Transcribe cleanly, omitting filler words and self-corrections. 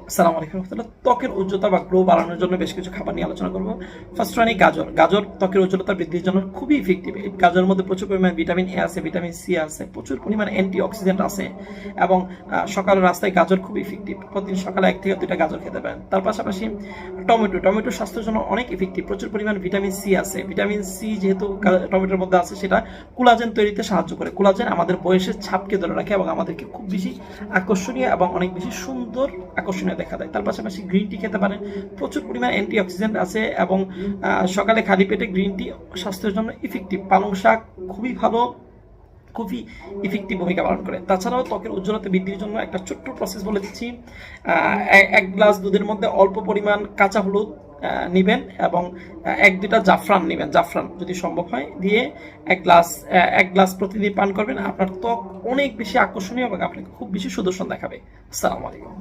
আসসালামু আলাইকুম রহমতুল্লাহ। ত্বকের উজ্জ্বলতা বা গ্লো বাড়ানোর জন্য বেশ কিছু খাবার নিয়ে আলোচনা করব। ফার্স্ট ওয়ান গাজর। গাজর ত্বকের উজ্জ্বলতা বৃদ্ধির জন্য খুবই ইফেক্টিভ। এই গাজরের মধ্যে প্রচুর পরিমাণে ভিটামিন এ আছে, ভিটামিন সি আছে, প্রচুর পরিমাণে অ্যান্টি অক্সিডেন্ট আছে এবং সকালের রাস্তায় গাজর খুবই ইফেক্টিভ। প্রতিদিন সকালে 1 থেকে 2টা গাজর খেতে পারেন। তার পাশাপাশি টমেটো স্বাস্থ্যের জন্য অনেক ইফেক্টিভ। প্রচুর পরিমাণে ভিটামিন সি আছে। ভিটামিন সি যেহেতু টমেটোর মধ্যে আছে, সেটা কোলাজেন তৈরিতে সাহায্য করে। কোলাজেন আমাদের বয়সের ছাপকে ধরে রাখে এবং আমাদেরকে খুব বেশি আকর্ষণীয় এবং অনেক বেশি সুন্দর আকর্ষণীয় দেখা দেয়। তার পাশাপাশি গ্রিন টি খেতে পারেন, প্রচুর পরিমাণ অ্যান্টি অক্সিডেন্ট আছে এবং সকালে খালি পেটে গ্রিন টি স্বাস্থ্যের জন্য ইফেক্টিভ। পালং শাক খুবই ভালো, খুবই ইফেক্টিভ ভূমিকা পালন করে। তাছাড়াও ত্বকের উজ্জ্বলতা বৃদ্ধির জন্য একটা ছোট্ট প্রসেস বলে দিচ্ছি। 1 গ্লাস দুধের মধ্যে অল্প পরিমাণ কাঁচা হলুদ নেবেন এবং 1-2টা জাফরান নেবেন, জাফরান যদি সম্ভব হয় দিয়ে 1 গ্লাস প্রতিদিন পান করবেন। আপনার ত্বক অনেক বেশি আকর্ষণীয় এবং আপনাকে খুব বেশি সুদর্শন দেখাবে। আসসালামু আলাইকুম।